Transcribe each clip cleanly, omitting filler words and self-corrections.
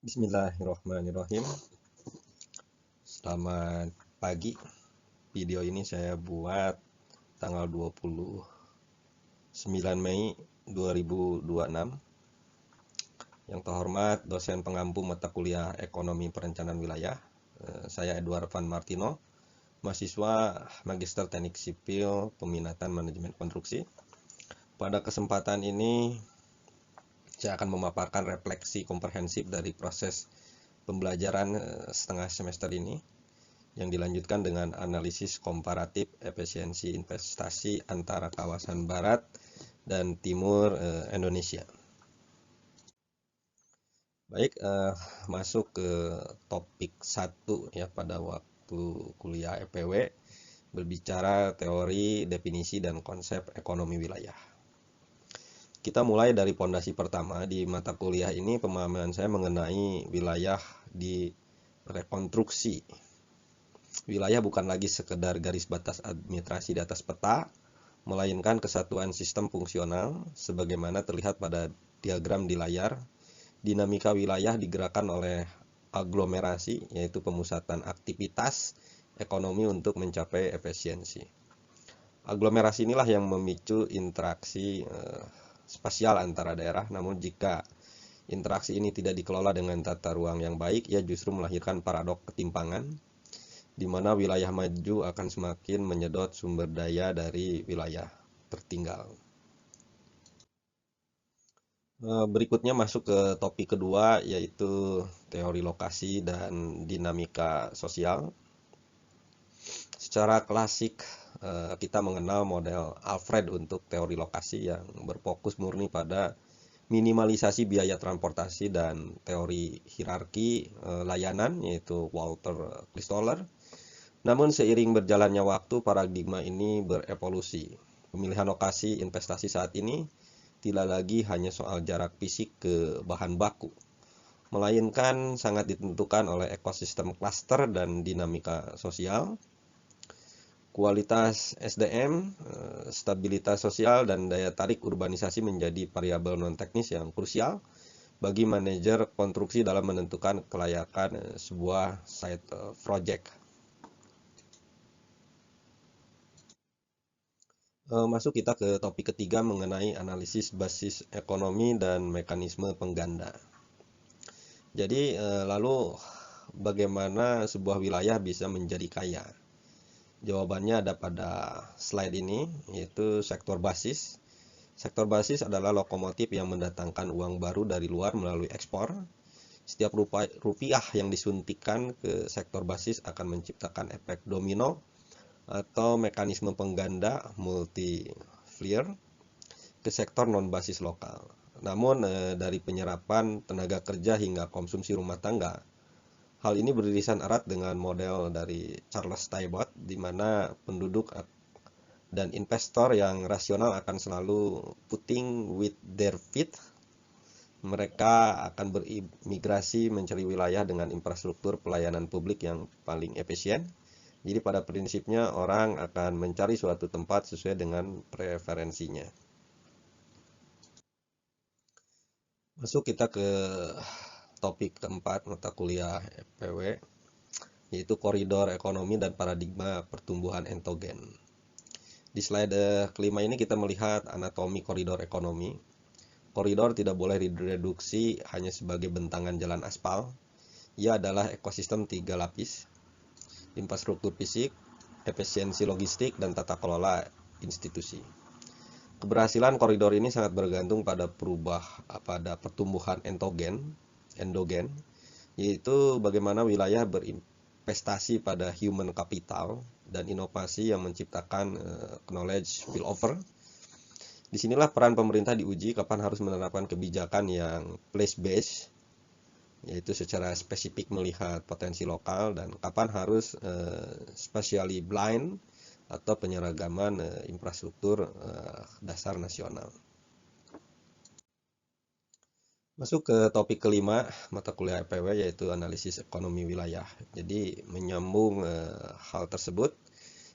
Bismillahirrahmanirrahim. Selamat pagi. Video ini saya buat tanggal 29 Mei 2026. Yang terhormat dosen pengampu mata kuliah Ekonomi Perencanaan Wilayah. Saya Edward Van Martino, mahasiswa Magister Teknik Sipil Peminatan Manajemen Konstruksi. Pada kesempatan ini saya akan memaparkan refleksi komprehensif dari proses pembelajaran setengah semester ini yang dilanjutkan dengan analisis komparatif efisiensi investasi antara kawasan barat dan timur Indonesia. Baik, masuk ke topik 1 ya pada waktu kuliah EPW, berbicara teori, definisi, dan konsep ekonomi wilayah. Kita mulai dari pondasi pertama. Di mata kuliah ini pemahaman saya mengenai wilayah di rekonstruksi. Wilayah bukan lagi sekedar garis batas administrasi di atas peta, melainkan kesatuan sistem fungsional sebagaimana terlihat pada diagram di layar. Dinamika wilayah digerakkan oleh aglomerasi, yaitu pemusatan aktivitas ekonomi untuk mencapai efisiensi. Aglomerasi inilah yang memicu interaksi spasial antara daerah, namun jika interaksi ini tidak dikelola dengan tata ruang yang baik, ia justru melahirkan paradok ketimpangan, di mana wilayah maju akan semakin menyedot sumber daya dari wilayah tertinggal. Berikutnya masuk ke topik kedua, yaitu teori lokasi dan dinamika sosial. Secara klasik, kita mengenal model Alfred untuk teori lokasi yang berfokus murni pada minimalisasi biaya transportasi dan teori hierarki layanan, yaitu Walter Christoller. Namun seiring berjalannya waktu, paradigma ini berevolusi. Pemilihan lokasi investasi saat ini tidak lagi hanya soal jarak fisik ke bahan baku, melainkan sangat ditentukan oleh ekosistem klaster dan dinamika sosial. Kualitas SDM, stabilitas sosial, dan daya tarik urbanisasi menjadi variabel non-teknis yang krusial bagi manajer konstruksi dalam menentukan kelayakan sebuah site project. Masuk kita ke topik ketiga mengenai analisis basis ekonomi dan mekanisme pengganda. Jadi lalu bagaimana sebuah wilayah bisa menjadi kaya? Jawabannya ada pada slide ini, yaitu sektor basis. Sektor basis adalah lokomotif yang mendatangkan uang baru dari luar melalui ekspor. Setiap rupiah yang disuntikan ke sektor basis akan menciptakan efek domino atau mekanisme pengganda multiplier ke sektor non-basis lokal. Namun dari penyerapan tenaga kerja hingga konsumsi rumah tangga, hal ini beririsan erat dengan model dari Charles Taibot, di mana penduduk dan investor yang rasional akan selalu putting with their feet. Mereka akan berimigrasi mencari wilayah dengan infrastruktur pelayanan publik yang paling efisien. Jadi pada prinsipnya orang akan mencari suatu tempat sesuai dengan preferensinya. Masuk kita ke topik keempat mata kuliah EPW, yaitu koridor ekonomi dan paradigma pertumbuhan endogen. Di slide kelima ini kita melihat anatomi koridor ekonomi. Koridor tidak boleh direduksi hanya sebagai bentangan jalan aspal. Ia adalah ekosistem 3 lapis: infrastruktur fisik, efisiensi logistik, dan tata kelola institusi. Keberhasilan koridor ini sangat bergantung pada pertumbuhan endogen, yaitu bagaimana wilayah berinvestasi pada human capital dan inovasi yang menciptakan knowledge spillover. Disinilah peran pemerintah diuji kapan harus menerapkan kebijakan yang place-based, yaitu secara spesifik melihat potensi lokal, dan kapan harus spatially blind atau penyeragaman infrastruktur dasar nasional. Masuk ke topik kelima mata kuliah EPW, yaitu analisis ekonomi wilayah. Jadi menyambung hal tersebut,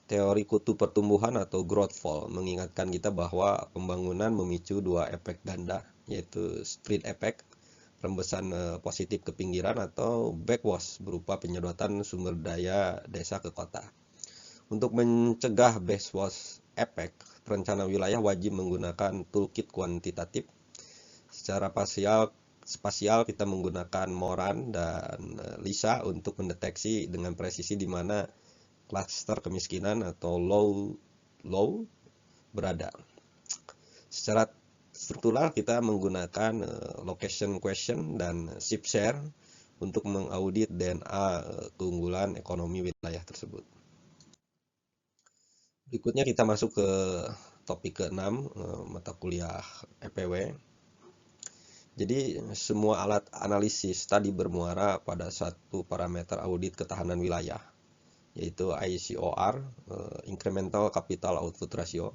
teori kutu pertumbuhan atau growth fall mengingatkan kita bahwa pembangunan memicu dua efek ganda, yaitu spread effect rembesan positif ke pinggiran atau backwash berupa penyedotan sumber daya desa ke kota. Untuk mencegah backwash efek, perencana wilayah wajib menggunakan toolkit kuantitatif. Secara spasial kita menggunakan Moran dan Lisa untuk mendeteksi dengan presisi di mana klaster kemiskinan atau low berada. Secara struktural kita menggunakan location question dan shift share untuk mengaudit DNA keunggulan ekonomi wilayah tersebut. Berikutnya kita masuk ke topik ke-6 mata kuliah EPW. Jadi semua alat analisis tadi bermuara pada satu parameter audit ketahanan wilayah, yaitu ICOR, Incremental Capital Output Ratio.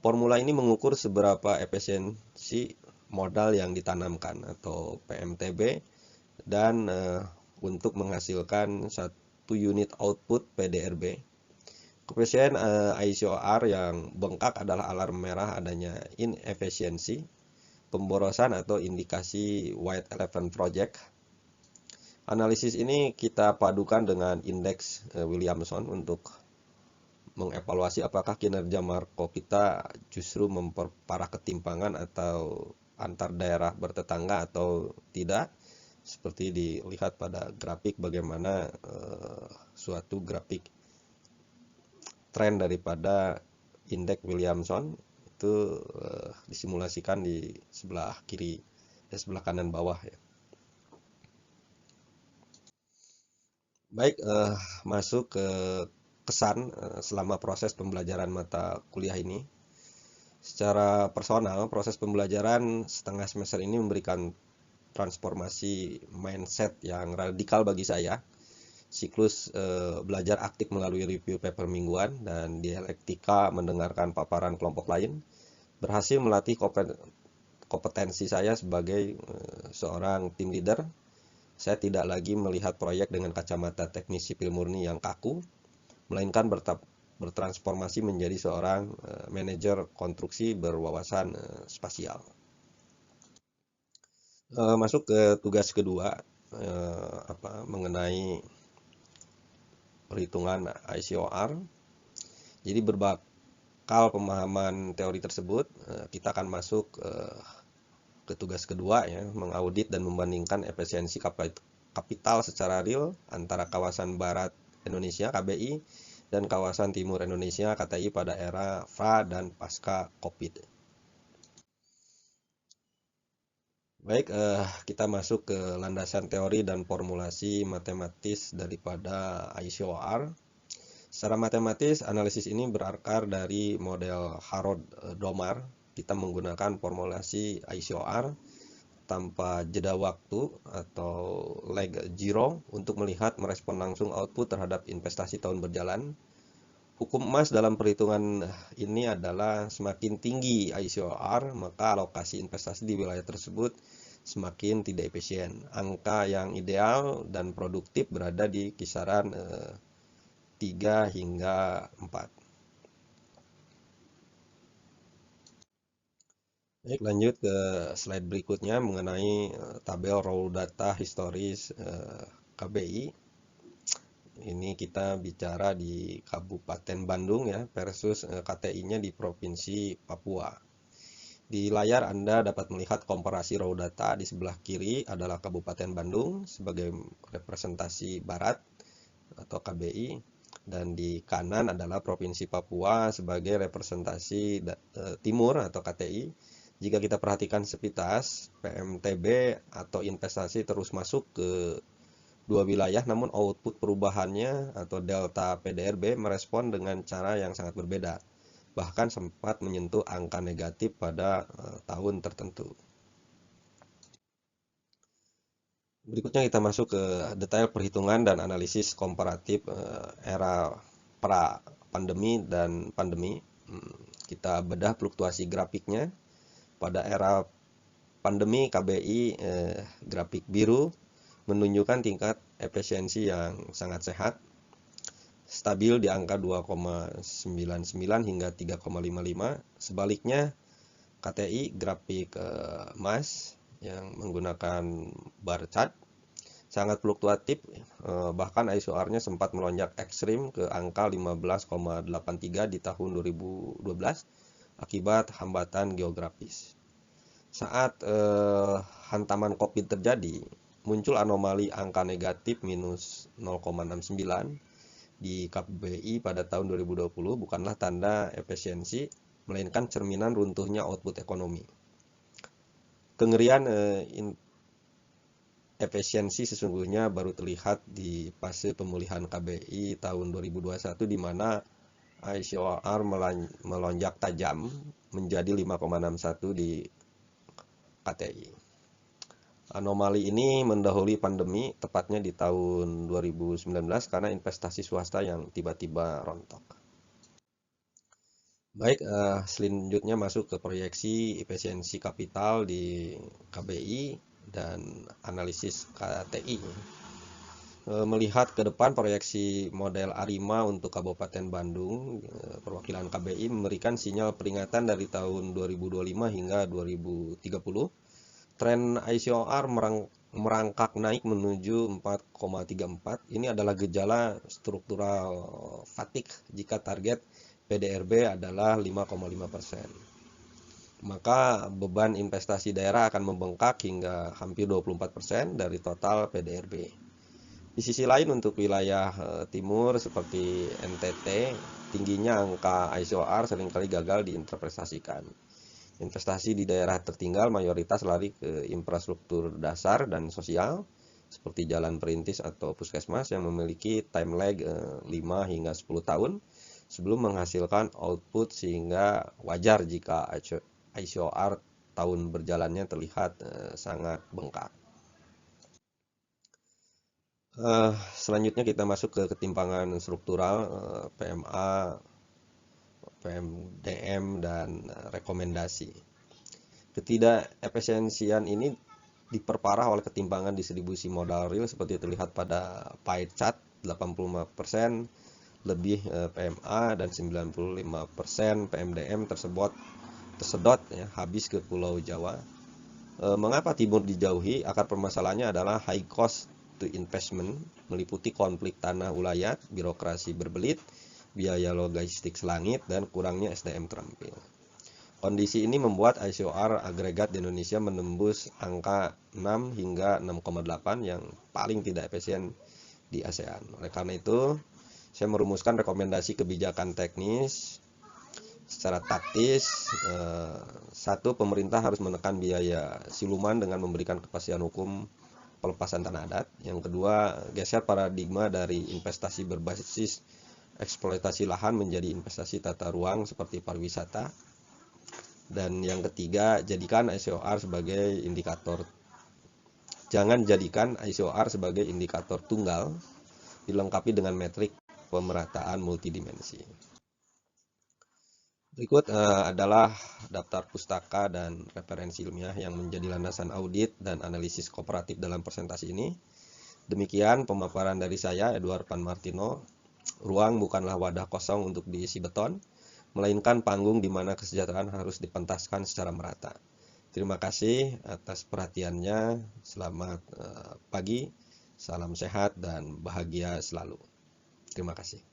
Formula ini mengukur seberapa efisiensi modal yang ditanamkan atau PMTB dan untuk menghasilkan 1 unit output PDRB. Koefisien ICOR yang bengkak adalah alarm merah adanya inefisiensi, pemborosan atau indikasi White Elephant Project. Analisis ini kita padukan dengan indeks Williamson untuk mengevaluasi apakah kinerja makro kita justru memperparah ketimpangan atau antar daerah bertetangga atau tidak, seperti dilihat pada grafik bagaimana suatu grafik tren daripada indeks Williamson itu disimulasikan di sebelah kiri dan sebelah kanan bawah ya. Baik, masuk ke kesan selama proses pembelajaran mata kuliah ini. Secara personal, proses pembelajaran setengah semester ini memberikan transformasi mindset yang radikal bagi saya. Siklus belajar aktif melalui review paper mingguan dan dialektika mendengarkan paparan kelompok lain berhasil melatih kompetensi saya sebagai seorang tim leader. Saya tidak lagi melihat proyek dengan kacamata teknis sipil murni yang kaku, melainkan bertransformasi menjadi seorang manajer konstruksi berwawasan spasial. Masuk ke tugas kedua, mengenai perhitungan ICOR. Jadi berbekal pemahaman teori tersebut, kita akan masuk ke tugas kedua ya, mengaudit dan membandingkan efisiensi kapital secara real antara kawasan Barat Indonesia KBI dan kawasan Timur Indonesia KTI pada era pra dan pasca Covid. Baik, kita masuk ke landasan teori dan formulasi matematis daripada ICOR. Secara matematis, analisis ini berakar dari model Harrod-Domar. Kita menggunakan formulasi ICOR tanpa jeda waktu atau lag zero untuk melihat merespon langsung output terhadap investasi tahun berjalan. Hukum emas dalam perhitungan ini adalah semakin tinggi ICOR, maka alokasi investasi di wilayah tersebut semakin tidak efisien. Angka yang ideal dan produktif berada di kisaran 3 hingga 4. Baik, lanjut ke slide berikutnya mengenai tabel raw data historis KBI. Ini kita bicara di Kabupaten Bandung ya versus KTI-nya di Provinsi Papua. Di layar Anda dapat melihat komparasi raw data. Di sebelah kiri adalah Kabupaten Bandung sebagai representasi barat atau KBI, dan di kanan adalah Provinsi Papua sebagai representasi timur atau KTI. Jika kita perhatikan sepintas, PMTB atau investasi terus masuk ke dua wilayah, namun output perubahannya atau delta PDRB merespon dengan cara yang sangat berbeda, bahkan sempat menyentuh angka negatif pada tahun tertentu. Berikutnya kita masuk ke detail perhitungan dan analisis komparatif era pra-pandemi dan pandemi. Kita bedah fluktuasi grafiknya. Pada era pandemi KBI, grafik biru menunjukkan tingkat efisiensi yang sangat sehat, stabil di angka 2,99 hingga 3,55. Sebaliknya KTI, grafik emas, yang menggunakan bar chart sangat fluktuatif, bahkan ISOR-nya sempat melonjak ekstrim ke angka 15,83 di tahun 2012 akibat hambatan geografis. Saat hantaman COVID terjadi, muncul anomali angka negatif minus 0,69 di KBI pada tahun 2020 bukanlah tanda efisiensi, melainkan cerminan runtuhnya output ekonomi. Kengerian efisiensi sesungguhnya baru terlihat di fase pemulihan KBI tahun 2021 di mana ICOR melonjak tajam menjadi 5,61 di KTI. Anomali ini mendahului pandemi, tepatnya di tahun 2019 karena investasi swasta yang tiba-tiba rontok. Baik, selanjutnya masuk ke proyeksi efisiensi kapital di KBI dan analisis KTI. Melihat ke depan proyeksi model ARIMA untuk Kabupaten Bandung, perwakilan KBI memberikan sinyal peringatan dari tahun 2025 hingga 2030. Tren ICOR merangkak naik menuju 4,34. Ini adalah gejala struktural fatigue jika target PDRB adalah 5,5%. Maka beban investasi daerah akan membengkak hingga hampir 24% dari total PDRB. Di sisi lain untuk wilayah timur seperti NTT, tingginya angka ICOR seringkali gagal diinterpretasikan. Investasi di daerah tertinggal mayoritas lari ke infrastruktur dasar dan sosial seperti jalan perintis atau puskesmas yang memiliki time lag 5 hingga 10 tahun sebelum menghasilkan output, sehingga wajar jika ICOR tahun berjalannya terlihat sangat bengkak. Selanjutnya kita masuk ke ketimpangan struktural PMA, PMDM, dan rekomendasi. Ketidakefisiensian ini diperparah oleh ketimpangan distribusi modal real seperti terlihat pada pie chart. 85% lebih PMA dan 95% PMDM tersedot ya, habis ke Pulau Jawa. Mengapa timur dijauhi? Akar permasalahannya adalah high cost to investment, meliputi konflik tanah ulayat, birokrasi berbelit, biaya logistik selangit, dan kurangnya SDM terampil. Kondisi ini membuat ICOR agregat di Indonesia menembus angka 6 hingga 6,8 yang paling tidak efisien di ASEAN. Oleh karena itu, saya merumuskan rekomendasi kebijakan teknis secara taktis. Satu, pemerintah harus menekan biaya siluman dengan memberikan kepastian hukum pelepasan tanah adat. Yang kedua, geser paradigma dari investasi berbasis eksploitasi lahan menjadi investasi tata ruang seperti pariwisata. Dan yang ketiga, jadikan ICOR sebagai indikator. Jangan jadikan ICOR sebagai indikator tunggal, dilengkapi dengan metrik pemerataan multidimensi. Berikut adalah daftar pustaka dan referensi ilmiah yang menjadi landasan audit dan analisis kooperatif dalam presentasi ini. Demikian pemaparan dari saya, Edward Van Martino. Ruang bukanlah wadah kosong untuk diisi beton, melainkan panggung di mana kesejahteraan harus dipentaskan secara merata. Terima kasih atas perhatiannya. Selamat pagi, salam sehat dan bahagia selalu. Terima kasih.